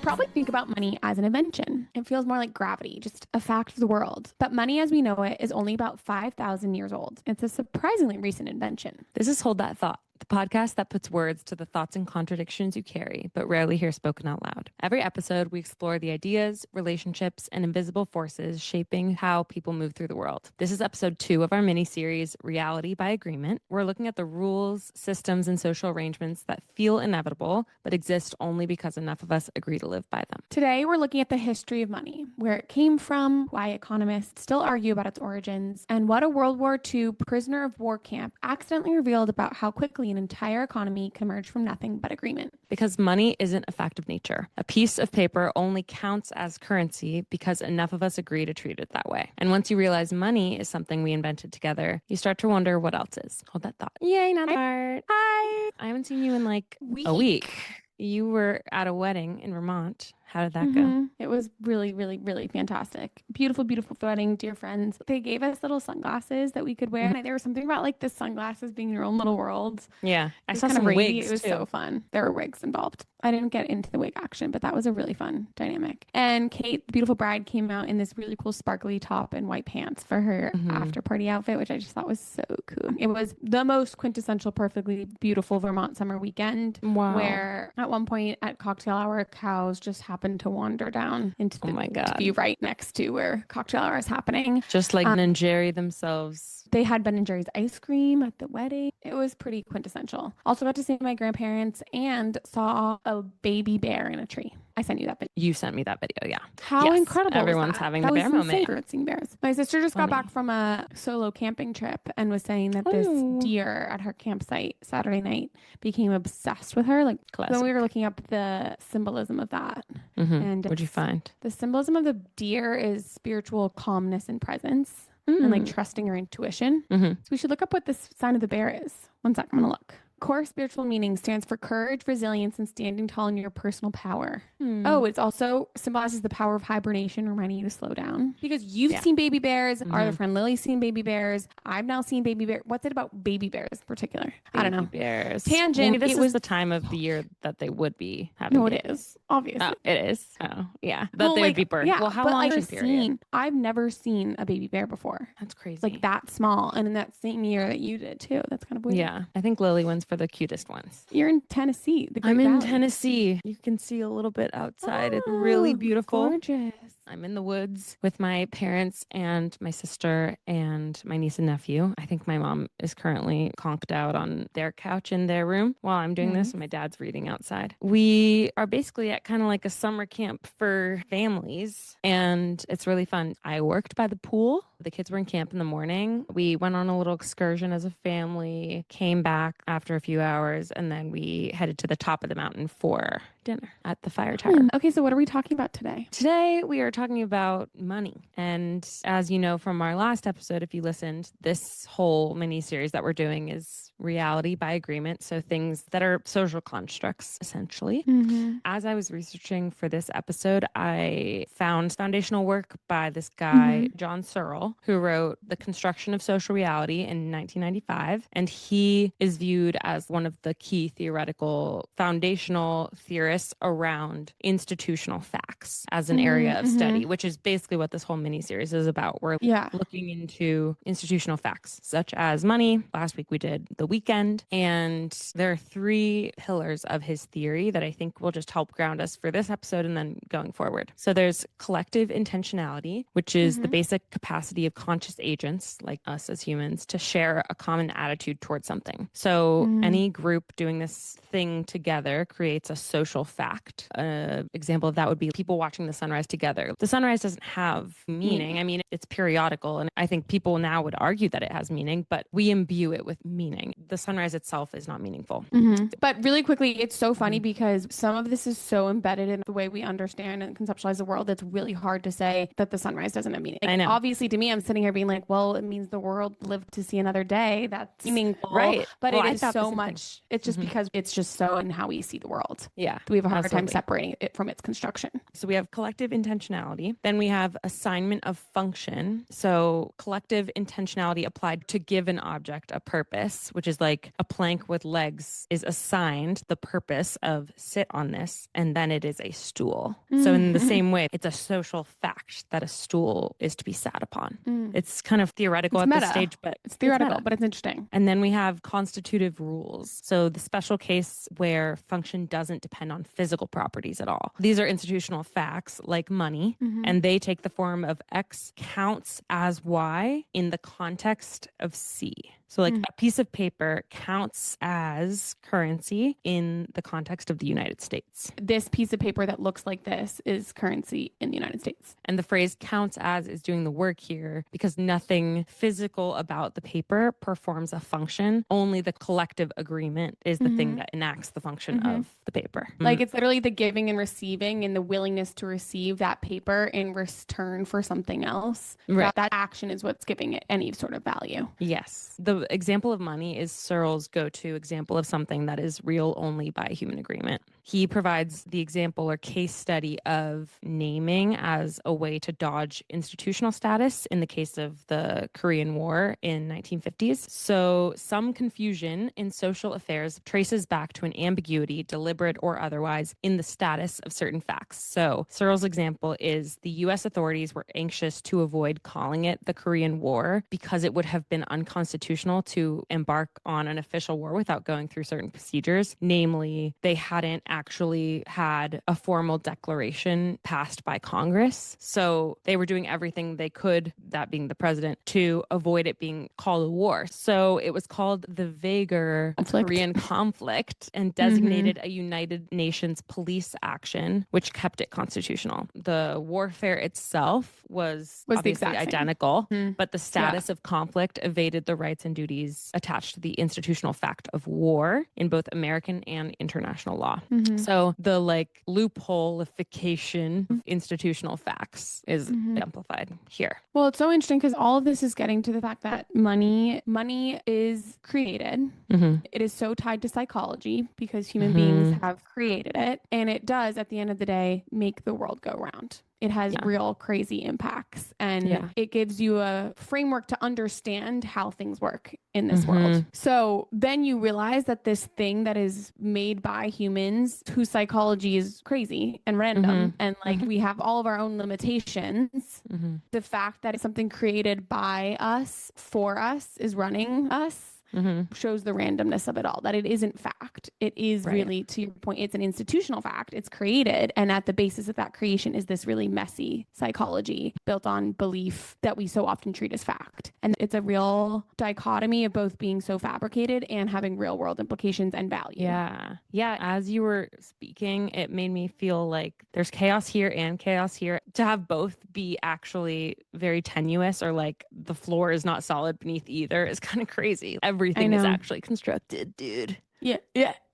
probably think about money as an invention. It feels more like gravity, just a fact of the world. But money as we know it is only about 5,000 years old. It's a surprisingly recent invention. This is Hold That Thought, the podcast that puts words to the thoughts and contradictions you carry, but rarely hear spoken out loud. Every episode, we explore the ideas, relationships, and invisible forces shaping how people move through the world. This is episode 2 of our mini-series, Reality by Agreement. We're looking at the rules, systems, and social arrangements that feel inevitable, but exist only because enough of us agree to live by them. Today, we're looking at the history of money, where it came from, why economists still argue about its origins, and what a World War II prisoner of war camp accidentally revealed about how quickly an entire economy can emerge from nothing but agreement. Because money isn't a fact of nature. A piece of paper only counts as currency because enough of us agree to treat it that way. And once you realize money is something we invented together, you start to wonder what else is. Hold that thought. Yay, not hard. Hi. I haven't seen you in like a week. You were at a wedding in Vermont. How did that go? It was really, really, really fantastic. Beautiful, beautiful wedding, dear friends. They gave us little sunglasses that we could wear. And there was something about like the sunglasses being your own little world. Yeah. I saw some wigs It was too. so fun. There were wigs involved. I didn't get into the wig action, but that was a really fun dynamic. And Kate, the beautiful bride, came out in this really cool sparkly top and white pants for her after party outfit, which I just thought was so cool. It was the most quintessential, perfectly beautiful Vermont summer weekend. Wow. Where at one point at cocktail hour, cows just happened to wander down into the, to be right next to where cocktail hour is happening. Just like Ben and Jerry themselves. They had Ben and Jerry's ice cream at the wedding. It was pretty quintessential. Also got to see my grandparents and saw a baby bear in a tree. I sent you that video. You sent me that video, yeah. How incredible Everyone's was that? having That the bear was moment. Seeing bears. My sister just got back from a solo camping trip and was saying that this deer at her campsite Saturday night became obsessed with her. Like when we were looking up the symbolism of that. And what'd you find? The symbolism of the deer is spiritual calmness and presence. And like trusting your intuition. So we should look up what this sign of the bear is. One sec, I'm gonna look. Core spiritual meaning stands for courage, resilience, and standing tall in your personal power. Oh, it also symbolizes the power of hibernation, reminding you to slow down. Because you've seen baby bears. Our other friend Lily's seen baby bears. I've now seen baby bears. What's it about baby bears in particular? I don't know. Bears. Tangent. Maybe this was the time of the year that they would be having No, babies. it is. Obviously. Oh, it is. Oh, yeah. That they would be birthed. Yeah, well, how but long is period? I've never seen a baby bear before. That's crazy. Like that small. And in that same year that you did too. That's kind of weird. Yeah. I think Lily wins for the cutest ones. You're in Tennessee. I'm in Tennessee. You can see a little bit outside. It's really beautiful. Gorgeous. I'm in the woods with my parents and my sister and my niece and nephew. I think my mom is currently conked out on their couch in their room while I'm doing this, and my dad's reading outside. We are basically at kind of like a summer camp for families, and it's really fun. I worked by the pool. The kids were in camp in the morning. We went on a little excursion as a family, came back after a few hours, and then we headed to the top of the mountain for dinner at the fire tower. Okay, so what are we talking about today? Today, we are talking about money. And as you know from our last episode, if you listened, this whole mini series that we're doing is reality by agreement. So things that are social constructs, essentially. As I was researching for this episode, I found foundational work by this guy, John Searle, who wrote The Construction of Social Reality in 1995. And he is viewed as one of the key theoretical foundational theorists around institutional facts as an area of study, which is basically what this whole mini series is about. We're looking into institutional facts such as money. Last week we did the weekend, and there are 3 pillars of his theory that I think will just help ground us for this episode and then going forward. So there's collective intentionality, which is the basic capacity of conscious agents like us as humans to share a common attitude towards something. So any group doing this thing together creates a social fact. An example of that would be people watching the sunrise together. The sunrise doesn't have meaning. I mean, it's periodical, and I think people now would argue that it has meaning, but we imbue it with meaning. The sunrise itself is not meaningful. But really quickly, it's so funny because some of this is so embedded in the way we understand and conceptualize the world. It's really hard to say that the sunrise doesn't have meaning. Like, I know. Obviously, to me, I'm sitting here being like, well, it means the world lived to see another day. That's meaningful. Right. But Well, it I is thought the so same much. It's just because it's just so in how we see the world. Yeah. we have a hard time Absolutely. separating it from its construction. So we have collective intentionality. Then we have assignment of function. So collective intentionality applied to give an object a purpose, which is like a plank with legs is assigned the purpose of sit on this, and then it is a stool. So in the same way, it's a social fact that a stool is to be sat upon. It's kind of theoretical It's at meta. this stage, but It's theoretical, meta. but it's interesting. And then we have constitutive rules. So the special case where function doesn't depend on physical properties at all. These are institutional facts like money, and they take the form of X counts as Y in the context of C. So like a piece of paper counts as currency in the context of the United States. This piece of paper that looks like this is currency in the United States. And the phrase counts as is doing the work here because nothing physical about the paper performs a function. Only the collective agreement is the thing that enacts the function of the paper. Like it's literally the giving and receiving and the willingness to receive that paper in return for something else. Right. That action is what's giving it any sort of value. Yes. The example of money is Searle's go-to example of something that is real only by human agreement. He provides the example or case study of naming as a way to dodge institutional status in the case of the Korean War in 1950s. So some confusion in social affairs traces back to an ambiguity, deliberate or otherwise, in the status of certain facts. So Searle's example is the US authorities were anxious to avoid calling it the Korean War because it would have been unconstitutional to embark on an official war without going through certain procedures. Namely, they hadn't actually had a formal declaration passed by Congress. So they were doing everything they could, that being the president, to avoid it being called a war. So it was called the vaguer Korean conflict and designated a United Nations police action, which kept it constitutional. The warfare itself was obviously identical, but the status of conflict evaded the rights and duties attached to the institutional fact of war in both American and international law. So the like loopholeification of institutional facts is amplified here. Well, it's so interesting because all of this is getting to the fact that money is created. It is so tied to psychology because human beings have created it. And it does, at the end of the day, make the world go round. It has real crazy impacts and it gives you a framework to understand how things work in this world. So then you realize that this thing that is made by humans whose psychology is crazy and random and like we have all of our own limitations, the fact that it's something created by us for us is running us. Shows the randomness of it all, that it isn't fact. It is really, to your point, it's an institutional fact. It's created. And at the basis of that creation is this really messy psychology built on belief that we so often treat as fact. And it's a real dichotomy of both being so fabricated and having real world implications and value. Yeah. As you were speaking, it made me feel like there's chaos here and chaos here. To have both be actually very tenuous or like the floor is not solid beneath either is kind of crazy. Everything is actually constructed, dude. Yeah.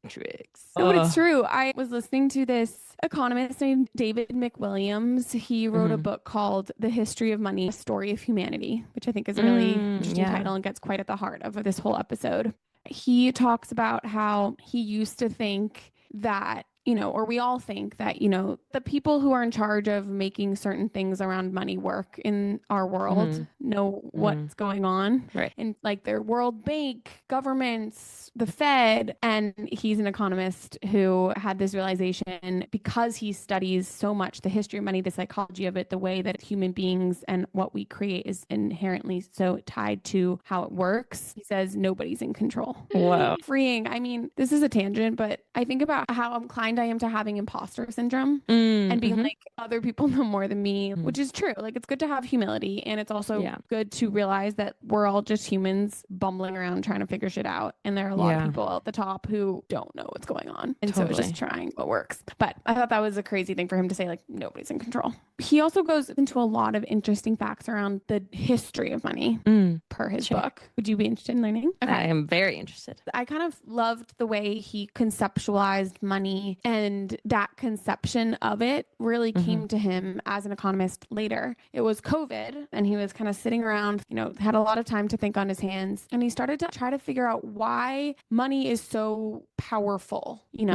Tricks. No, but it's true. I was listening to this economist named David McWilliams. He wrote a book called The History of Money, A Story of Humanity, which I think is a really interesting title and gets quite at the heart of this whole episode. He talks about how he used to think that, or we all think that, the people who are in charge of making certain things around money work in our world know what's going on. Right. And like their World Bank, governments, the Fed. And he's an economist who had this realization because he studies so much the history of money, the psychology of it, the way that human beings and what we create is inherently so tied to how it works. He says nobody's in control. Wow. Freeing. I mean, this is a tangent, but I think about how inclined I am to having imposter syndrome and being like, other people know more than me, which is true. Like, it's good to have humility. And it's also good to realize that we're all just humans bumbling around trying to figure shit out. And there are a lot of people at the top who don't know what's going on. And so it's just trying what works. But I thought that was a crazy thing for him to say, like, nobody's in control. He also goes into a lot of interesting facts around the history of money per his book. Would you be interested in learning? Okay. I am very interested. I kind of loved the way he conceptualized money And that conception of it really came to him as an economist later. It was COVID, and he was kind of sitting around, had a lot of time to think on his hands. And he started to try to figure out why money is so powerful, in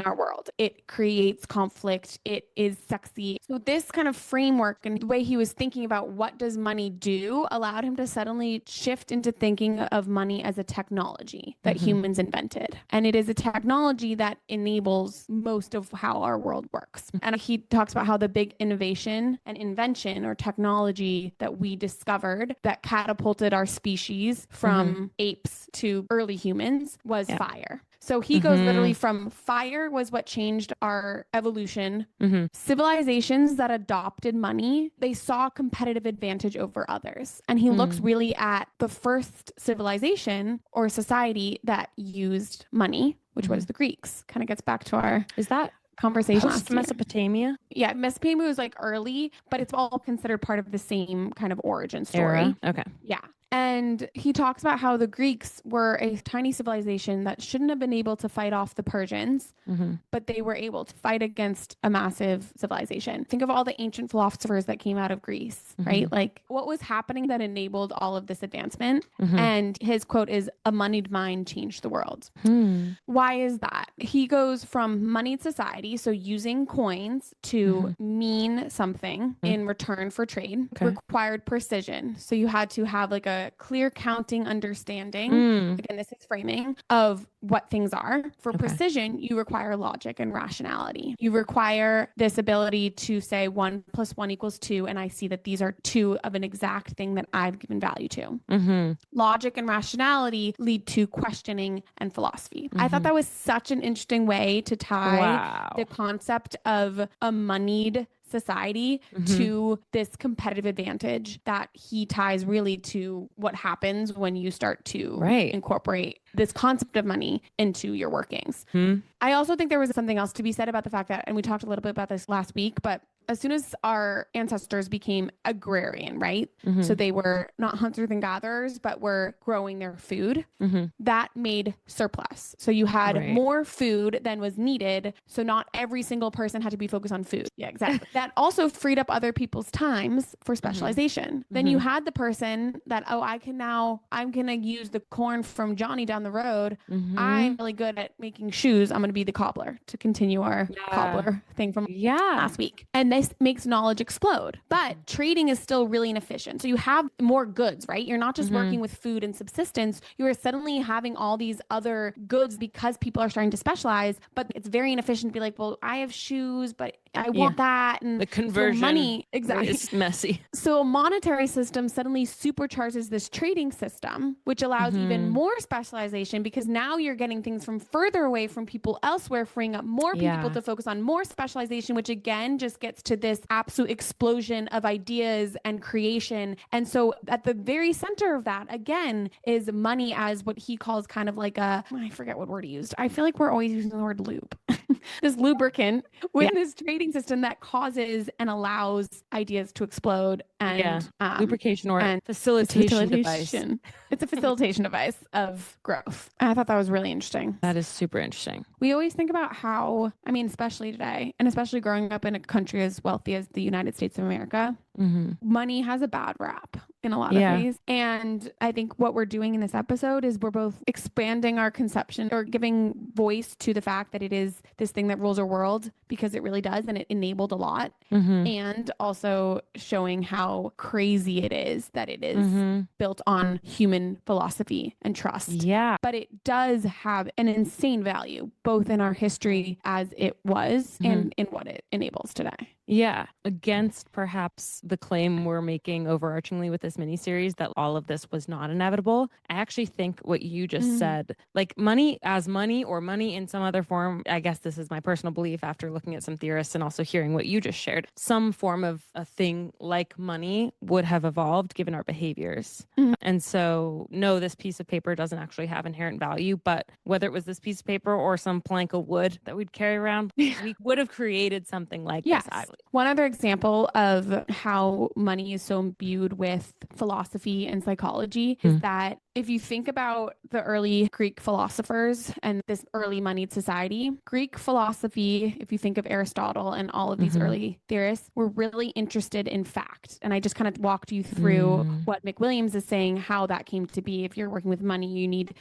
our world. It creates conflict. It is sexy. So this kind of framework and the way he was thinking about what does money do allowed him to suddenly shift into thinking of money as a technology that humans invented. And it is a technology that enables most of how our world works. And he talks about how the big innovation and invention or technology that we discovered that catapulted our species from apes to early humans was fire. So he goes literally from fire was what changed our evolution. Civilizations that adopted money, they saw competitive advantage over others. And he looks really at the first civilization or society that used money, which was the Greeks. Kind of gets back to our Is that conversation post Mesopotamia? Yeah, Mesopotamia was like early, but it's all considered part of the same kind of origin story. Era? Okay. Yeah. And he talks about how the Greeks were a tiny civilization that shouldn't have been able to fight off the Persians, but they were able to fight against a massive civilization. Think of all the ancient philosophers that came out of Greece, right? Like what was happening that enabled all of this advancement? And his quote is, "A moneyed mind changed the world." Why is that? He goes from moneyed society, so using coins to mean something in return for trade, required precision. So you had to have like a clear counting understanding. Again, this is framing of what things are. For precision, you require logic and rationality. You require this ability to say 1 + 1 = 2, and I see that these are two of an exact thing that I've given value to. Logic and rationality lead to questioning and philosophy. I thought that was such an interesting way to tie the concept of a moneyed society to this competitive advantage that he ties really to what happens when you start to incorporate this concept of money into your workings. I also think there was something else to be said about the fact that, and we talked a little bit about this last week, but as soon as our ancestors became agrarian, right? So they were not hunters and gatherers, but were growing their food. That made surplus. So you had more food than was needed. So not every single person had to be focused on food. Yeah, exactly. That also freed up other people's times for specialization. Then you had the person that, I'm going to use the corn from Johnny down the road. I'm really good at making shoes. I'm going to be the cobbler, to continue our cobbler thing from last week. And this makes knowledge explode. But trading is still really inefficient. So you have more goods, right? You're not just working with food and subsistence. You are suddenly having all these other goods because people are starting to specialize. But it's very inefficient to be like, well, I have shoes, but I want that. And the conversion money is messy. So a monetary system suddenly supercharges this trading system, which allows even more specialization, because now you're getting things from further away from people elsewhere, freeing up more people to focus on more specialization, which again just gets to this absolute explosion of ideas and creation. And so at the very center of that, again, is money as what he calls kind of like I forget what word he used. I feel like we're always using the word lube. This lubricant with this trading system that causes and allows ideas to explode and lubrication or facilitation device. It's a facilitation device of growth. And I thought that was really interesting. That is super interesting. We always think about how, especially today, and especially growing up in a country as wealthy as the United States of America, money has a bad rap in a lot of ways. And I think what we're doing in this episode is we're both expanding our conception or giving voice to the fact that it is this thing that rules our world, because it really does, and it enabled a lot. And also showing how crazy it is that it is built on human philosophy and trust. Yeah. But it does have an insane value, both in our history as it was and in what it enables today. Yeah. Against perhaps the claim we're making overarchingly with this miniseries that all of this was not inevitable, I actually think what you just said, like money as money or money in some other form, I guess this is my personal belief after looking at some theorists and also hearing what you just shared, some form of a thing like money would have evolved given our behaviors. And so, no, this piece of paper doesn't actually have inherent value, but whether it was this piece of paper or some plank of wood that we'd carry around, we would have created something like this, I believe. One other example of how money is so imbued with philosophy and psychology is that if you think about the early Greek philosophers and this early moneyed society, Greek philosophy, if you think of Aristotle and all of these early theorists, were really interested in fact. And I just kind of walked you through what McWilliams is saying, how that came to be. If you're working with money, you need,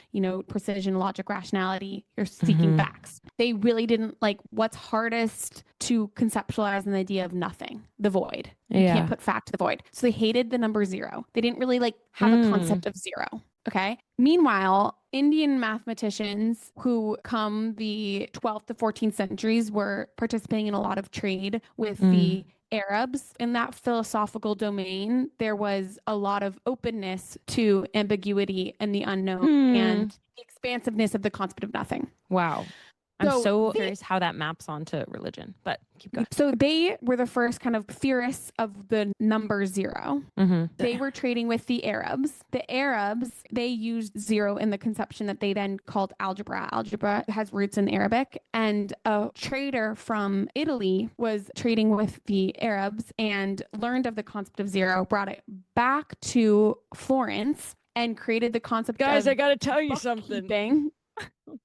precision, logic, rationality. You're seeking facts. They really didn't like what's hardest to conceptualize an idea of nothing, the void. You can't put fact to the void. So they hated the number zero. They didn't really have a concept of zero. Okay. Meanwhile, Indian mathematicians who come the 12th to 14th centuries were participating in a lot of trade with the Arabs. In that philosophical domain, there was a lot of openness to ambiguity and the unknown and the expansiveness of the concept of nothing. Wow. I'm so curious how that maps onto religion, but keep going. So they were the first kind of theorists of the number zero. They were trading with the Arabs. The Arabs, they used zero in the conception that they then called algebra. Algebra has roots in Arabic. And a trader from Italy was trading with the Arabs and learned of the concept of zero, brought it back to Florence and created the concept of I got to tell you something.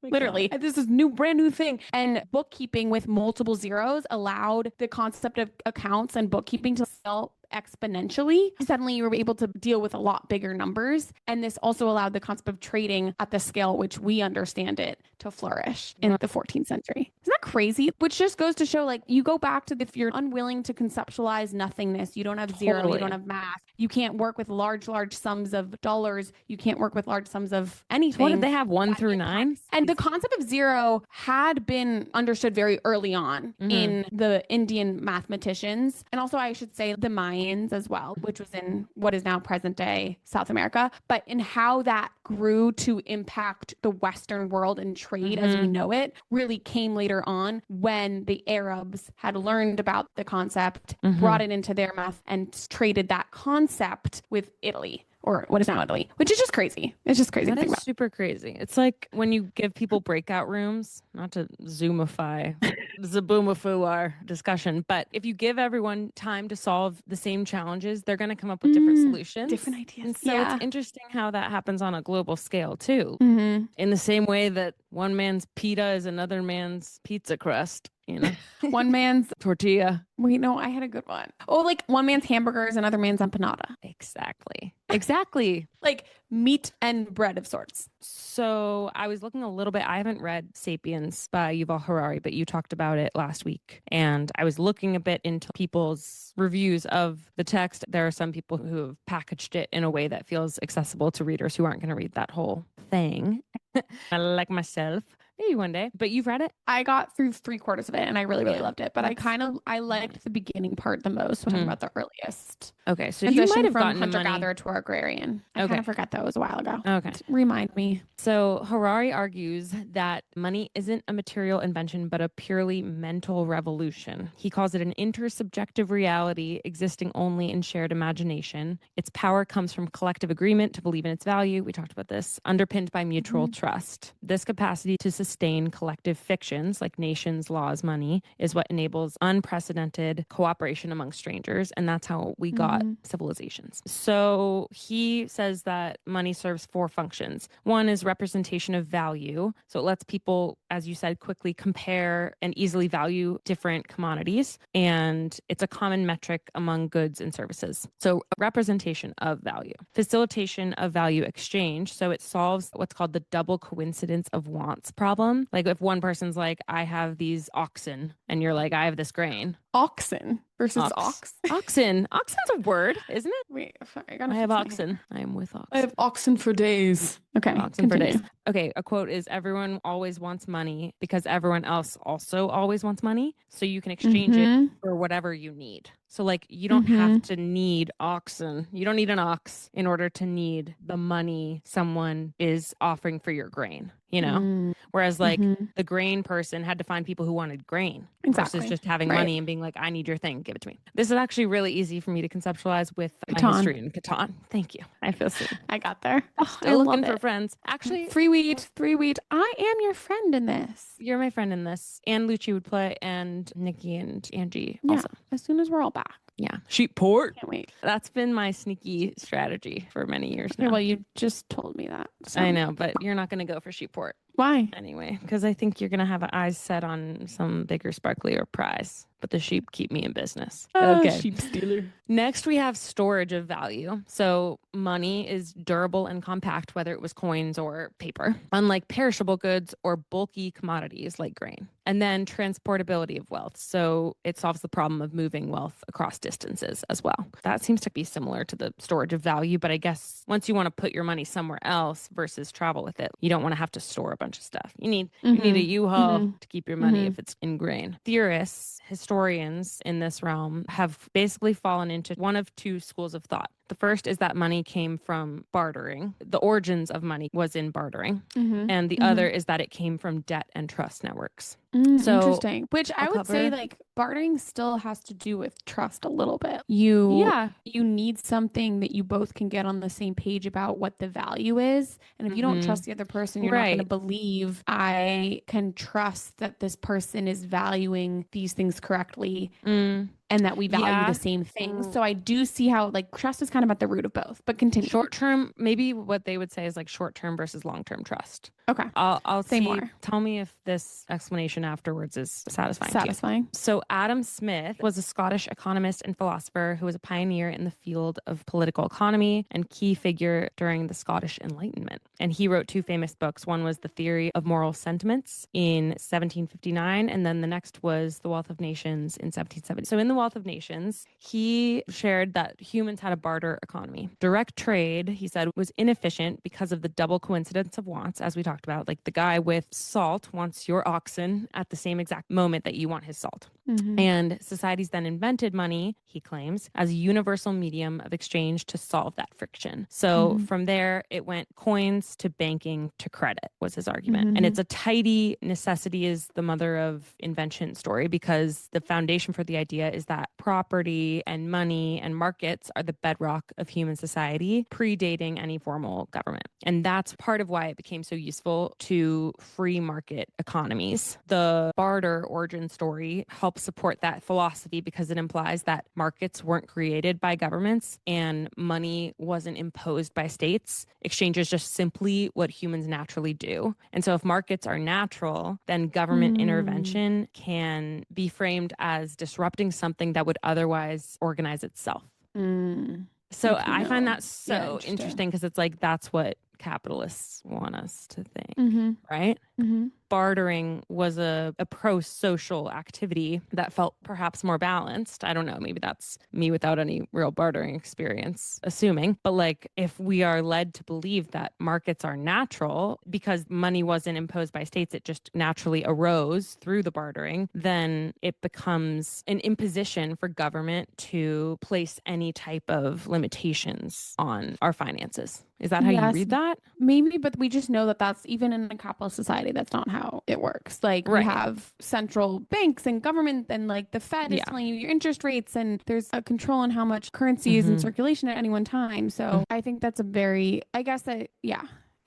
Literally, this is brand new thing. And bookkeeping with multiple zeros allowed the concept of accounts and bookkeeping to scale exponentially. Suddenly you were able to deal with a lot bigger numbers. And this also allowed the concept of trading at the scale which we understand it to flourish in the 14th century. Isn't that crazy? Which just goes to show, you go back to if you're unwilling to conceptualize nothingness, you don't have zero, you don't have math, you can't work with large sums of dollars, you can't work with large sums of anything. So what did they have, 1 through 9? And the concept of zero had been understood very early on in the Indian mathematicians. And also, I should say, the Mayans as well, which was in what is now present day South America, but in how that grew to impact the Western world and trade as we know it really came later on when the Arabs had learned about the concept, brought it into their math and traded that concept with Italy. Or what is now Italy, which is just crazy. It's just crazy. That is super crazy. It's like when you give people breakout rooms, not to zoomify, zaboomifoo our discussion, but if you give everyone time to solve the same challenges, they're going to come up with different solutions. Different ideas. And so it's interesting how that happens on a global scale too. In the same way that one man's pita is another man's pizza crust. One man's tortilla. Wait, no, I had a good one. Oh, one man's hamburger is another man's empanada. Exactly. Like meat and bread of sorts. So I was looking a little bit. I haven't read Sapiens by Yuval Harari, but you talked about it last week. And I was looking a bit into people's reviews of the text. There are some people who have packaged it in a way that feels accessible to readers who aren't going to read that whole thing. Like myself. Maybe one day, but you've read it? I got through 3/4 of it and I really, really loved it. But I liked the beginning part the most. We're talking about the earliest. Okay. So you might have from gotten hunter-gatherer to agrarian. I kind of forgot that was a while ago. Okay. Remind me. So Harari argues that money isn't a material invention, but a purely mental revolution. He calls it an intersubjective reality existing only in shared imagination. Its power comes from collective agreement to believe in its value. We talked about this, underpinned by mutual trust. This capacity to sustain collective fictions like nations, laws, money is what enables unprecedented cooperation among strangers. And that's how we got civilizations. So he says that money serves 4 functions. One is representation of value. So it lets people, as you said, quickly compare and easily value different commodities. And it's a common metric among goods and services. So representation of value. Facilitation of value exchange. So it solves what's called the double coincidence of wants problem. Like if one person's like, I have these oxen, and you're like, I have this grain. Oxen versus ox. Oxen. Oxen's a word, isn't it? Wait, sorry, I have oxen. I am with oxen. I have oxen for days. Okay. Oxen for days. Okay. A quote is, everyone always wants money because everyone else also always wants money. So you can exchange it for whatever you need. So you don't have to need oxen. You don't need an ox in order to need the money someone is offering for your grain, Whereas the grain person had to find people who wanted grain versus just having money and being like, I need your thing, give it to me. This is actually really easy for me to conceptualize with my Catan. history in Catan. Thank you. I feel seen. I got there. Still looking for friends. Actually, free weed. I am your friend in this. You're my friend in this. And Lucci would play, and Nikki and Angie Yeah, also. as soon as we're all back. Yeah. Sheepport. Can't wait. That's been my sneaky strategy for many years now. Yeah, well, you just told me that. So. I know, but you're not going to go for Sheepport. Why? Anyway, because I think you're going to have eyes set on some bigger, sparklier prize. But the sheep keep me in business. Okay. Sheep stealer. Next, we have storage of value. So money is durable and compact, whether it was coins or paper, unlike perishable goods or bulky commodities like grain. And then transportability of wealth. So it solves the problem of moving wealth across distances as well. That seems to be similar to the storage of value. But I guess once you want to put your money somewhere else versus travel with it, you don't want to have to store a bunch of stuff. You need a U-Haul to keep your money if it's in grain. Theorists, historians in this realm have basically fallen into one of two schools of thought. The first is that money came from bartering. The origins of money was in bartering. And the other is that it came from debt and trust networks. So interesting. Which I would say like bartering still has to do with trust a little bit. You need something that you both can get on the same page about what the value is. And if you don't trust the other person, you're not going to believe I can trust that this person is valuing these things correctly. And that we value the same things. So I do see how like trust is kind of at the root of both, but continue. Short term, maybe what they would say is like short term versus long term trust. Okay. I'll say see, more. Tell me if this explanation afterwards is satisfying. Satisfying. So Adam Smith was a Scottish economist and philosopher who was a pioneer in the field of political economy and key figure during the Scottish Enlightenment. And he wrote two famous books. One was The Theory of Moral Sentiments in 1759, and then the next was The Wealth of Nations in 1770. So in The Wealth of Nations, he shared that humans had a barter economy. Direct trade, he said, was inefficient because of the double coincidence of wants, as we talked about. Like the guy with salt wants your oxen at the same exact moment that you want his salt. And societies then invented money, he claims, as a universal medium of exchange to solve that friction. So from there, it went coins to banking to credit, was his argument. And it's a tidy necessity is the mother of invention story, because the foundation for the idea is that property and money and markets are the bedrock of human society, predating any formal government. And that's part of why it became so useful to free market economies. The barter origin story helps support that philosophy because it implies that markets weren't created by governments and money wasn't imposed by states. Exchange is just simply what humans naturally do. And so if markets are natural, then government intervention can be framed as disrupting something that would otherwise organize itself. So I find that so interesting because it's like that's what capitalists want us to think, right? Bartering was a pro-social activity that felt perhaps more balanced. I don't know, maybe that's me without any real bartering experience assuming. But like if we are led to believe that markets are natural because money wasn't imposed by states, it just naturally arose through the bartering, then it becomes an imposition for government to place any type of limitations on our finances. Is that how you read that? Maybe, but we just know that that's even in a capitalist society, that's not how it works. Like we have central banks and government and like the Fed is telling you your interest rates and there's a control on how much currency is in circulation at any one time. So I think that's a very, I guess that,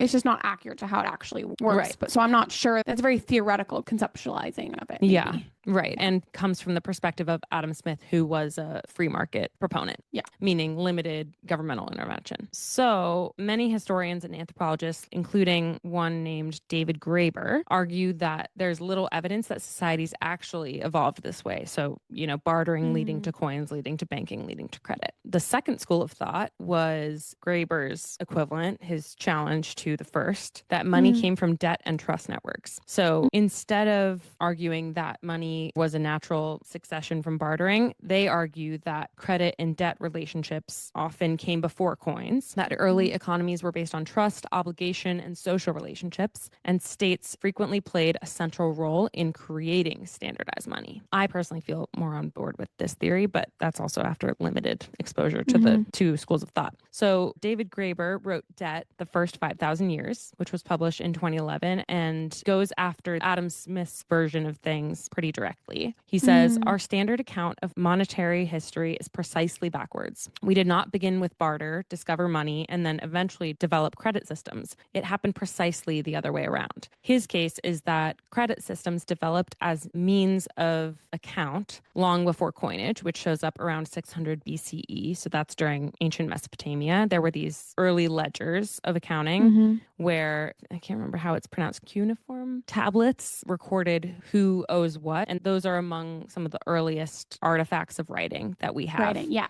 it's just not accurate to how it actually works. Right. But so I'm not sure. That's a very theoretical conceptualizing of it. Maybe. Yeah. Right. And comes from the perspective of Adam Smith, who was a free market proponent. Yeah. Meaning limited governmental intervention. So many historians and anthropologists, including one named David Graeber, argue that there's little evidence that societies actually evolved this way. So, bartering leading to coins, leading to banking, leading to credit. The second school of thought was Graeber's equivalent, his challenge to the first, that money came from debt and trust networks. So instead of arguing that money was a natural succession from bartering, they argue that credit and debt relationships often came before coins, that early economies were based on trust, obligation, and social relationships, and states frequently played a central role in creating standardized money. I personally feel more on board with this theory, but that's also after limited exposure to the two schools of thought. So David Graeber wrote Debt, the First 5,000 1,000 Years, which was published in 2011 and goes after Adam Smith's version of things pretty directly. He says, our standard account of monetary history is precisely backwards. We did not begin with barter, discover money, and then eventually develop credit systems. It happened precisely the other way around. His case is that credit systems developed as means of account long before coinage, which shows up around 600 BCE. So that's during ancient Mesopotamia. There were these early ledgers of accounting where, I can't remember how it's pronounced, cuneiform tablets recorded who owes what. And those are among some of the earliest artifacts of writing that we have. Writing, yeah.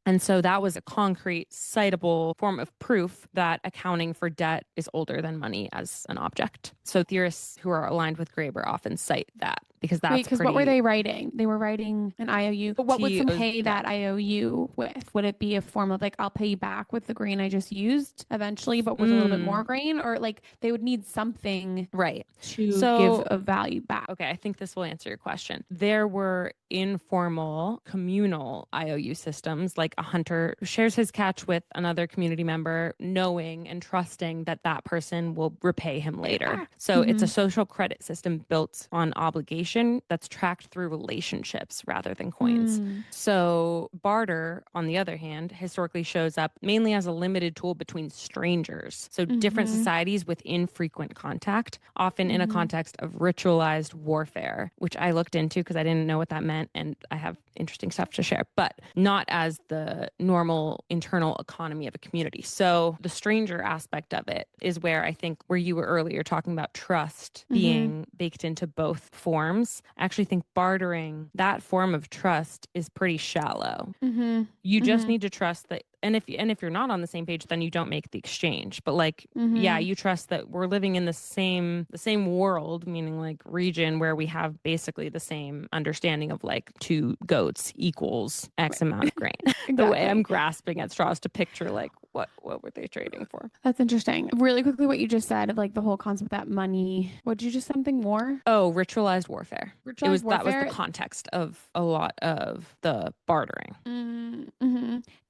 And so that was a concrete, citable form of proof that accounting for debt is older than money as an object. So theorists who are aligned with Graeber often cite that because that's because what were they writing? They were writing an IOU. But what would some pay that IOU with? Would it be a form of like, I'll pay you back with the grain I just used eventually, but with a little bit more grain? Or like they would need something to give a value back. Okay, I think this will answer your question. There were informal communal IOU systems, like a hunter shares his catch with another community member, knowing and trusting that that person will repay him later. So it's a social credit system built on obligation that's tracked through relationships rather than coins. So barter, on the other hand, historically shows up mainly as a limited tool between strangers. So different societies with infrequent contact, often in a context of ritualized warfare, which I looked into because I didn't know what that meant and I have interesting stuff to share, but not as the normal internal economy of a community. So the stranger aspect of it is where I think where you were earlier talking about trust being baked into both forms. I actually think bartering, that form of trust is pretty shallow. You just need to trust that. And if you're not on the same page, then you don't make the exchange. But like, yeah, you trust that we're living in the same world, meaning like region where we have basically the same understanding of like 2 goats equals X amount of grain. The way I'm grasping at straws to picture like what were they trading for? That's interesting. Really quickly, what you just said of like the whole concept that money. What did you just something more? Oh, ritualized warfare. That was the context of a lot of the bartering.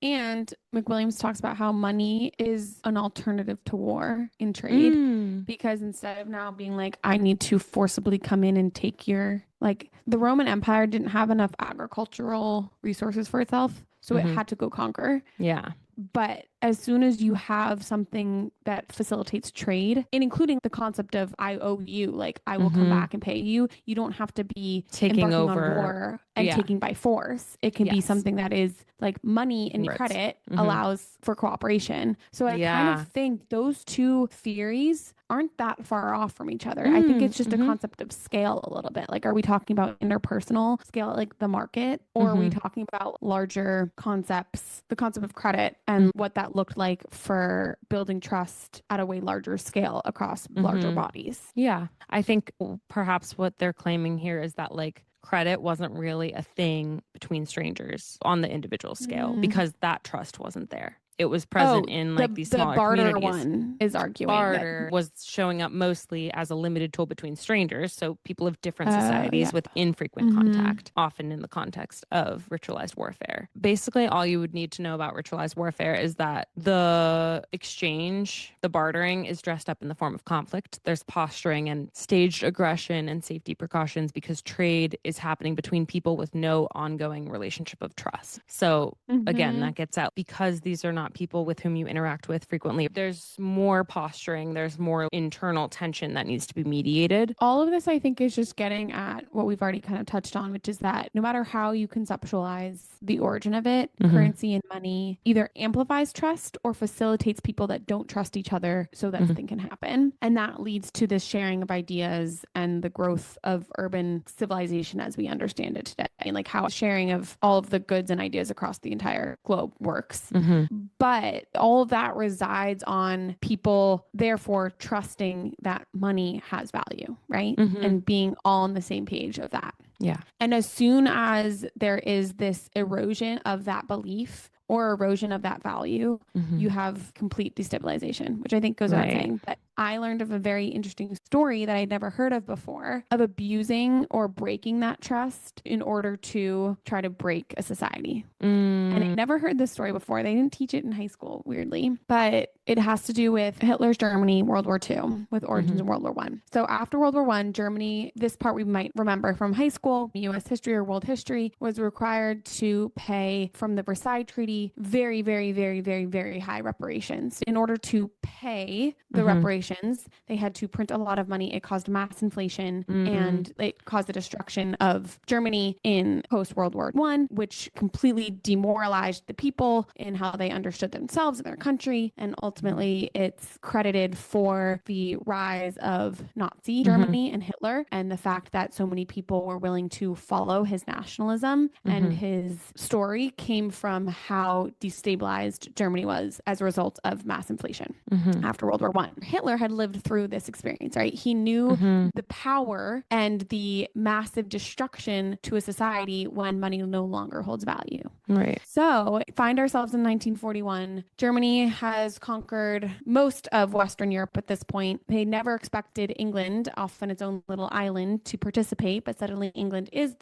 And McWilliams talks about how money is an alternative to war in trade because instead of now being like, I need to forcibly come in and take your, like the Roman Empire didn't have enough agricultural resources for itself. So it had to go conquer. Yeah. But as soon as you have something that facilitates trade, and including the concept of I owe you, like I will come back and pay you, you don't have to be taking over on war and taking by force. It can be something that is like money and credit allows for cooperation. So I kind of think those two theories aren't that far off from each other. I think it's just a concept of scale a little bit. Like, are we talking about interpersonal scale, like the market, or are we talking about larger concepts, the concept of credit and what that looked like for building trust at a way larger scale across larger bodies? Yeah. I think perhaps what they're claiming here is that like credit wasn't really a thing between strangers on the individual scale because that trust wasn't there. It was present in like these smaller barter communities. One is arguing barter was showing up mostly as a limited tool between strangers. So people of different societies with infrequent contact, often in the context of ritualized warfare. Basically, all you would need to know about ritualized warfare is that the exchange, the bartering is dressed up in the form of conflict. There's posturing and staged aggression and safety precautions because trade is happening between people with no ongoing relationship of trust. So again, that gets out because these are not people with whom you interact with frequently. There's more posturing, there's more internal tension that needs to be mediated. All of this, I think, is just getting at what we've already kind of touched on, which is that no matter how you conceptualize the origin of it, currency and money either amplifies trust or facilitates people that don't trust each other so that something can happen. And that leads to this sharing of ideas and the growth of urban civilization as we understand it today. And like how sharing of all of the goods and ideas across the entire globe works. But all of that resides on people, therefore, trusting that money has value, right? And being all on the same page of that. Yeah. And as soon as there is this erosion of that belief or erosion of that value, you have complete destabilization, which I think goes without saying. But I learned of a very interesting story that I'd never heard of before of abusing or breaking that trust in order to try to break a society. And I never heard this story before. They didn't teach it in high school, weirdly, but it has to do with Hitler's Germany, World War II, with origins in World War I. So after World War I, Germany, this part we might remember from high school, US history or world history, was required to pay from the Versailles Treaty very, very, very, very, very high reparations. In order to pay the reparations, they had to print a lot of money. It caused mass inflation and it caused the destruction of Germany in post-World War I, which completely demoralized the people in how they understood themselves and their country. And ultimately, it's credited for the rise of Nazi Germany and Hitler, and the fact that so many people were willing to follow his nationalism and his story came from how destabilized Germany was as a result of mass inflation after World War I. Hitler had lived through this experience, right? He knew the power and the massive destruction to a society when money no longer holds value. Right. So find ourselves in 1941. Germany has conquered most of Western Europe at this point. They never expected England off on its own little island to participate, but suddenly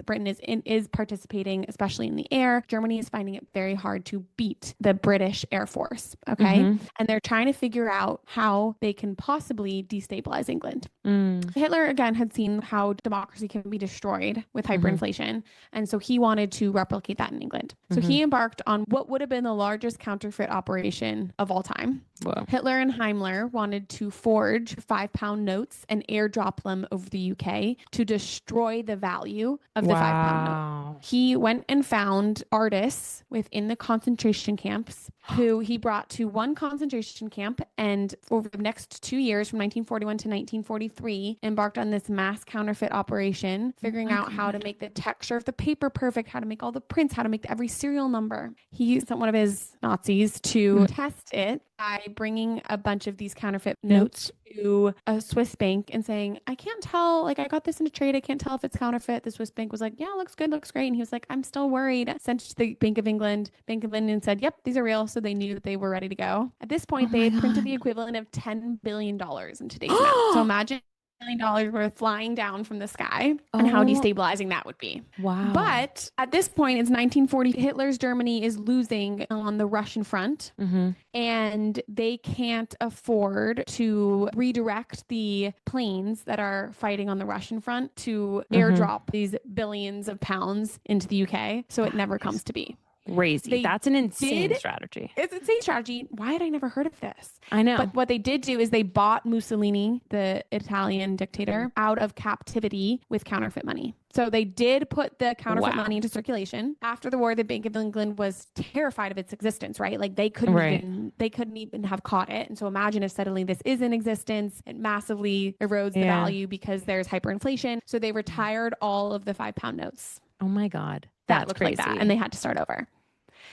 Britain is participating, especially in the air. Germany is finding it very hard to beat the British Air Force. Okay. And they're trying to figure out how they can possibly destabilize England. Hitler, again, had seen how democracy can be destroyed with hyperinflation. And so he wanted to replicate that in England. So he embarked on what would have been the largest counterfeit operation of all time. Wow. Hitler and Himmler wanted to forge £5 notes and airdrop them over the UK to destroy the value of the £5 note. He went and found artists within the concentration camps who he brought to one concentration camp, and over the next 2 years, from 1941 to 1943, embarked on this mass counterfeit operation, figuring out how to make the texture of the paper perfect, how to make all the prints, how to make every serial number. He sent one of his Nazis to test it by bringing a bunch of these counterfeit notes to a Swiss bank and saying, I can't tell, like, I got this in a trade. I can't tell if it's counterfeit. The Swiss bank was like, yeah, looks good, looks great. And he was like, I'm still worried. Sent it to the Bank of England. Bank of England said, yep, these are real. So they knew that they were ready to go. At this point, they had printed the equivalent of $10 billion in today's amount. So imagine $1 million worth flying down from the sky and how destabilizing that would be. Wow. But at this point, it's 1940. Hitler's Germany is losing on the Russian front, and they can't afford to redirect the planes that are fighting on the Russian front to airdrop these billions of pounds into the UK. So it never comes to be. Crazy. That's an insane strategy. It's an insane strategy. Why had I never heard of this? I know. But what they did do is they bought Mussolini, the Italian dictator, out of captivity with counterfeit money. So they did put the counterfeit money into circulation. After the war, the Bank of England was terrified of its existence, right? Like they couldn't even have caught it. And so imagine if suddenly this is in existence, it massively erodes the value because there's hyperinflation. So they retired all of the £5 notes. Oh my God. That looked crazy. like that. And they had to start over.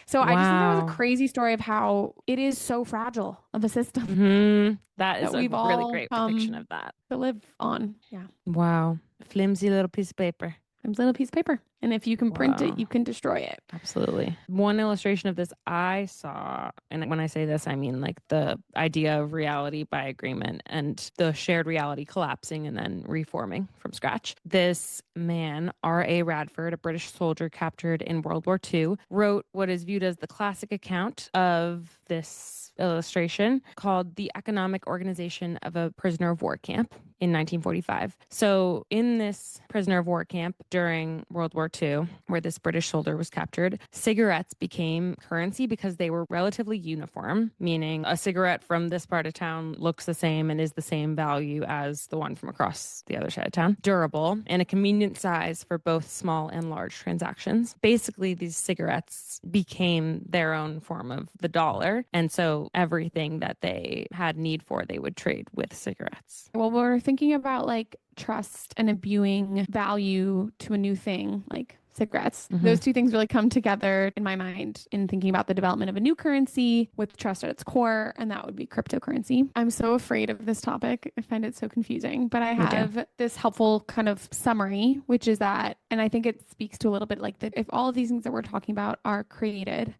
So I just think that was a crazy story of how it is so fragile of a system. That is a really great depiction of that. To live on. Yeah. Wow. Flimsy little piece of paper. Flimsy little piece of paper. And if you can print it, you can destroy it. Absolutely. One illustration of this I saw, and when I say this, I mean like the idea of reality by agreement and the shared reality collapsing and then reforming from scratch. This man, R.A. Radford, a British soldier captured in World War II, wrote what is viewed as the classic account of this illustration called The Economic Organization of a Prisoner of War Camp in 1945. So in this prisoner of war camp during World War II, where this British soldier was captured, cigarettes became currency because they were relatively uniform, meaning a cigarette from this part of town looks the same and is the same value as the one from across the other side of town. Durable and a convenient size for both small and large transactions. Basically, these cigarettes became their own form of the dollar. And so everything that they had need for, they would trade with cigarettes. Well, we're thinking about like trust and imbuing value to a new thing, like cigarettes. Those two things really come together in my mind in thinking about the development of a new currency with trust at its core, and that would be cryptocurrency. I'm so afraid of this topic. I find it so confusing, but I have this helpful kind of summary, which is that, and I think it speaks to a little bit like that if all of these things that we're talking about are created,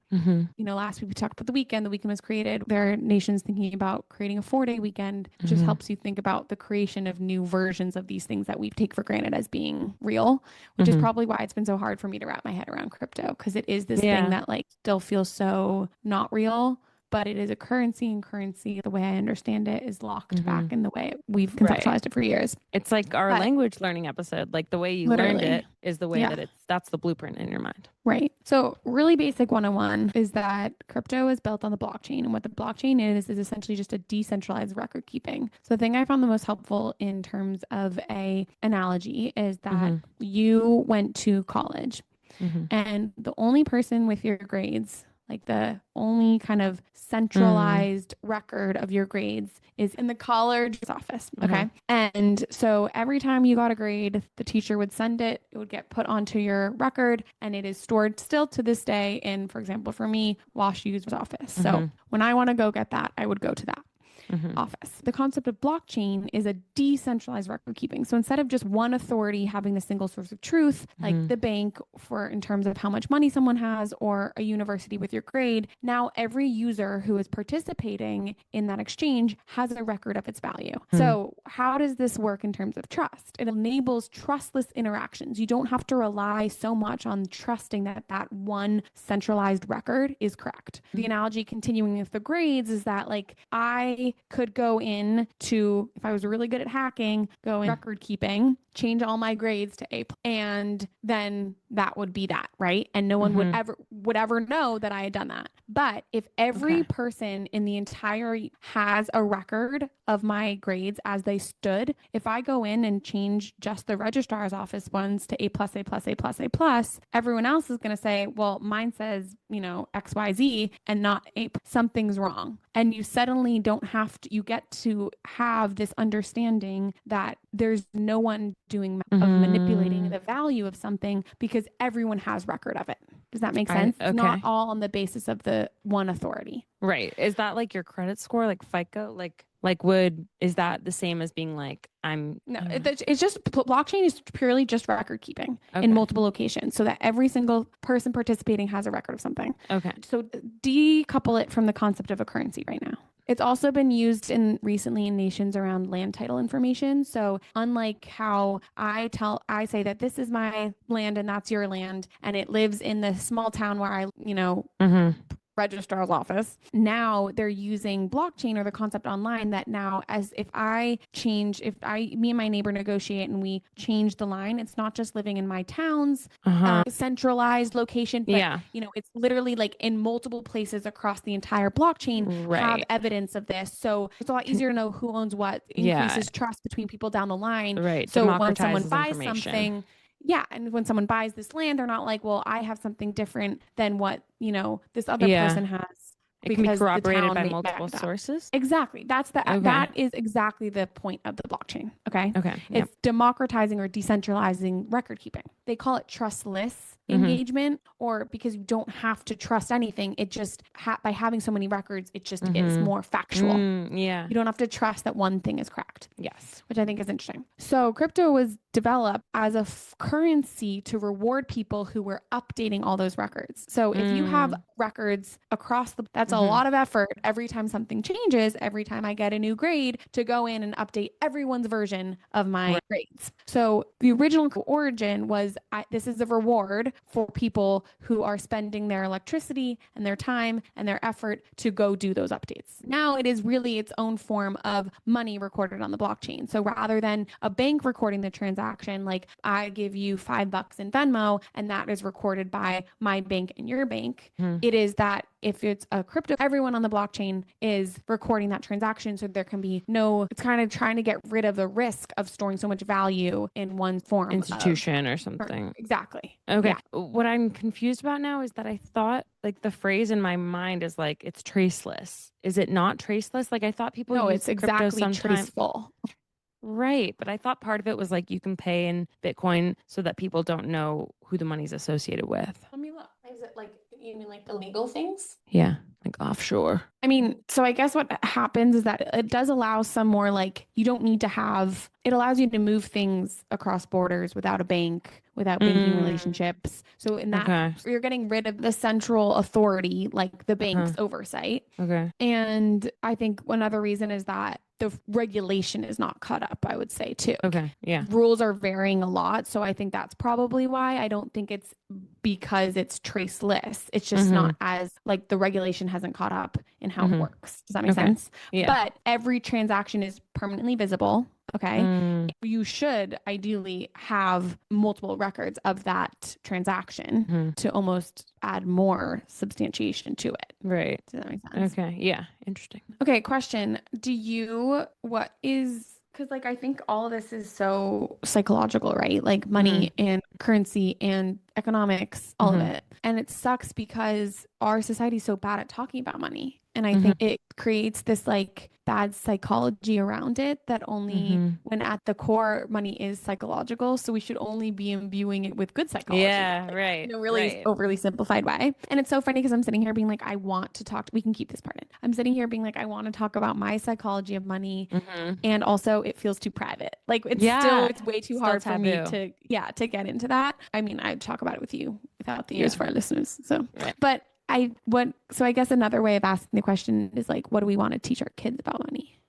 last week we talked about the weekend was created. There are nations thinking about creating a 4-day weekend. It just helps you think about the creation of new versions of these things that we take for granted as being real, which is probably why it's been so hard for me to wrap my head around crypto, because it is this thing that like still feels so not real, but it is a currency, and currency, the way I understand it, is locked back in the way we've conceptualized it for years. It's like our language learning episode. Like the way you learned it is the way that that's the blueprint in your mind. Right. So really basic 101 is that crypto is built on the blockchain. And what the blockchain is essentially just a decentralized record keeping. So the thing I found the most helpful in terms of a analogy is that you went to college and the only person with your grades, like the only kind of centralized record of your grades, is in the college's office. Okay. And so every time you got a grade, the teacher would send it, it would get put onto your record, and it is stored still to this day in, for example, for me, Wash U's office. So when I want to go get that, I would go to that office. The concept of blockchain is a decentralized record keeping. So instead of just one authority having the single source of truth, like the bank for in terms of how much money someone has, or a university with your grade, now every user who is participating in that exchange has a record of its value. So how does this work in terms of trust? It enables trustless interactions. You don't have to rely so much on trusting that that one centralized record is correct. The analogy continuing with the grades is that like I could go in to, if I was really good at hacking, go in record keeping, change all my grades to A, and then that would be that, right? And no one would ever know that I had done that. But if every person in the entire has a record of my grades as they stood, if I go in and change just the registrar's office ones to A plus, A plus, A plus, A plus, everyone else is going to say, well, mine says, X, Y, Z and not A. Something's wrong. And you suddenly don't have to, you get to have this understanding that there's no one doing of manipulating the value of something because everyone has record of it. Does that make sense? It's not all on the basis of the one authority. Right. Is that like your credit score, like FICO? Is that the same as being like, it's just blockchain is purely just record keeping in multiple locations so that every single person participating has a record of something. Okay. So decouple it from the concept of a currency right now. It's also been used recently in nations around land title information. So unlike how I say that this is my land and that's your land, and it lives in the small town where I, registrar's office. Now they're using blockchain or the concept online that now as if me and my neighbor negotiate and we change the line, it's not just living in my town's centralized location, but it's literally like in multiple places across the entire blockchain have evidence of this. So it's a lot easier to know who owns what, increases trust between people down the line. Right. So when someone buys something, and when someone buys this land, they're not like, well, I have something different than what, this other person has. It can be corroborated by multiple sources. Exactly. That is exactly the point of the blockchain. Okay. It's democratizing or decentralizing record keeping. They call it trustless engagement, or because you don't have to trust anything. It just by having so many records, it just is more factual. You don't have to trust that one thing is correct. Yes. Which I think is interesting. So crypto was developed as a currency to reward people who were updating all those records. So if you have records across that's a lot of effort every time something changes, every time I get a new grade, to go in and update everyone's version of my grades. So the original origin was this is a reward for people who are spending their electricity and their time and their effort to go do those updates. Now it is really its own form of money recorded on the blockchain. So rather than a bank recording the transaction, like I give you $5 in Venmo and that is recorded by my bank and your bank, it is that if it's a crypto, everyone on the blockchain is recording that transaction. So there can be it's kind of trying to get rid of the risk of storing so much value in one form. Institution or something. Exactly. Okay. Yeah. What I'm confused about now is that I thought like the phrase in my mind is like, it's traceless. Is it not traceless? Like I thought people No, use it's exactly traceful. Right. But I thought part of it was like you can pay in Bitcoin so that people don't know who who the money's associated with. Let me look. Is it like, you mean like the legal things? Yeah, like offshore. I mean, so I guess what happens is that it does allow some more like, you don't need to have, it allows you to move things across borders without a bank, without banking relationships. So in that, you're getting rid of the central authority, like the bank's oversight. Okay. And I think another reason is that the regulation is not caught up, I would say, too. Okay. Yeah. Rules are varying a lot. So I think that's probably why. I don't think it's because it's traceless. It's just not as, like, the regulation hasn't caught up in how it works. Does that make sense? Yeah. But every transaction is permanently visible. Okay. You should ideally have multiple records of that transaction to almost add more substantiation to it. Right. Does that make sense? Okay. Yeah. Interesting. Okay. Question. Because like, I think all of this is so psychological, right? Like money and currency and economics, all of it. And it sucks because our society is so bad at talking about money. And I think it creates this like bad psychology around it that only when at the core money is psychological. So we should only be imbuing it with good psychology. Yeah, right. In a really overly simplified way. And it's so funny because I'm sitting here being like, I want to talk. We can keep this part in. I'm sitting here being like, I want to talk about my psychology of money. And also it feels too private. Like it's way too hard for me to get into that. I mean, I'd talk about it with you without the ears for our listeners. So, but so I guess another way of asking the question is like, what do we want to teach our kids about money?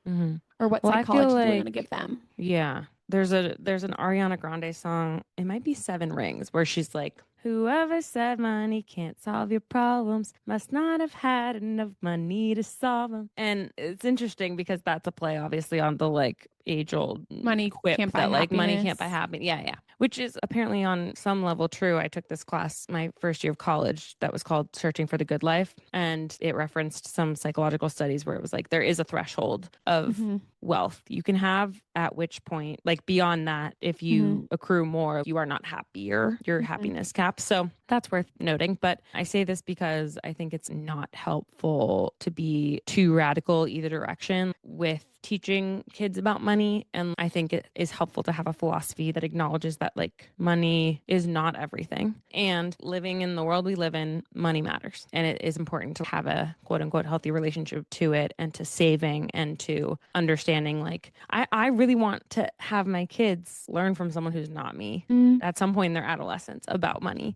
Or what psychology do we want to give them? Yeah. There's an Ariana Grande song. It might be Seven Rings, where she's like, whoever said money can't solve your problems must not have had enough money to solve them. And it's interesting because that's a play obviously on the like age-old money quip can't buy that like happiness. Money can't buy happiness. Yeah. Which is apparently on some level true. I took this class my first year of college that was called Searching for the Good Life. And it referenced some psychological studies where it was like, there is a threshold of wealth you can have, at which point, like beyond that, if you accrue more, you are not happier, your happiness cap. So that's worth noting. But I say this because I think it's not helpful to be too radical either direction with teaching kids about money. And I think it is helpful to have a philosophy that acknowledges that like money is not everything. And living in the world we live in, money matters. And it is important to have a quote unquote healthy relationship to it and to saving and to understanding. Like I really want to have my kids learn from someone who's not me at some point in their adolescence about money.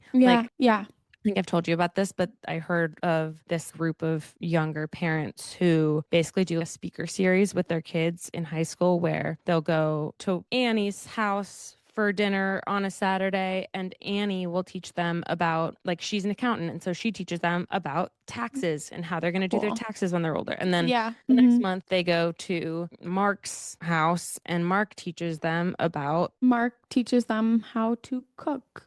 I think I've told you about this, but I heard of this group of younger parents who basically do a speaker series with their kids in high school where they'll go to Annie's house for dinner on a Saturday, and Annie will teach them about, like, she's an accountant, and so she teaches them about taxes and how they're going to do their taxes when they're older. And then the next month they go to Mark's house, and Mark teaches them how to cook.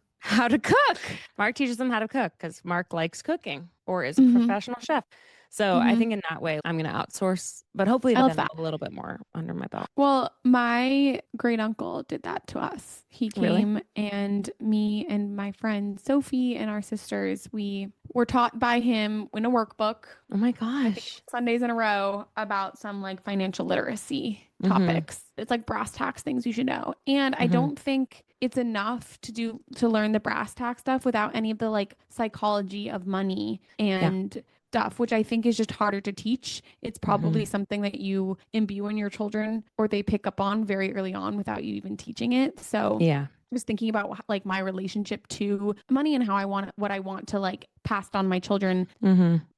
Mark teaches them how to cook because Mark likes cooking or is a professional chef. So I think in that way, I'm going to outsource, but hopefully to them a little bit more under my belt. Well, my great uncle did that to us. He came and me and my friend Sophie and our sisters, we were taught by him in a workbook. Oh my gosh. Sundays in a row about some like financial literacy topics. It's like brass tacks things you should know. And I don't think it's enough to learn the brass tack stuff without any of the like psychology of money and stuff, which I think is just harder to teach. It's probably something that you imbue in your children or they pick up on very early on without you even teaching it. So I was thinking about like my relationship to money and how what I want to like pass on my children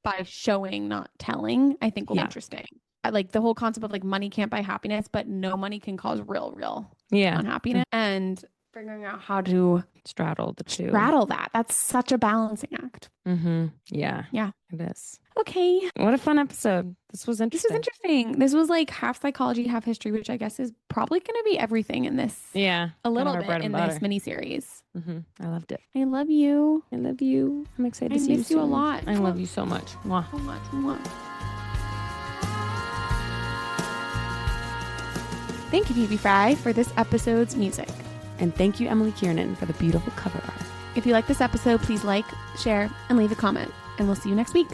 by showing, not telling, I think will be interesting. I like the whole concept of like money can't buy happiness, but no money can cause real unhappiness. And figuring out how to straddle the two. That's such a balancing act. Yeah, it is. Okay. What a fun episode. This was interesting. This was like half psychology, half history, which I guess is probably going to be everything in this. Yeah. A little bit in this miniseries. I loved it. I love you. I'm excited to see you. I miss you a lot. I love you so much. Mwah. So much. Mwah. Thank you, Phoebe Fry, for this episode's music. And thank you, Emily Kiernan, for the beautiful cover art. If you like this episode, please like, share, and leave a comment. And we'll see you next week.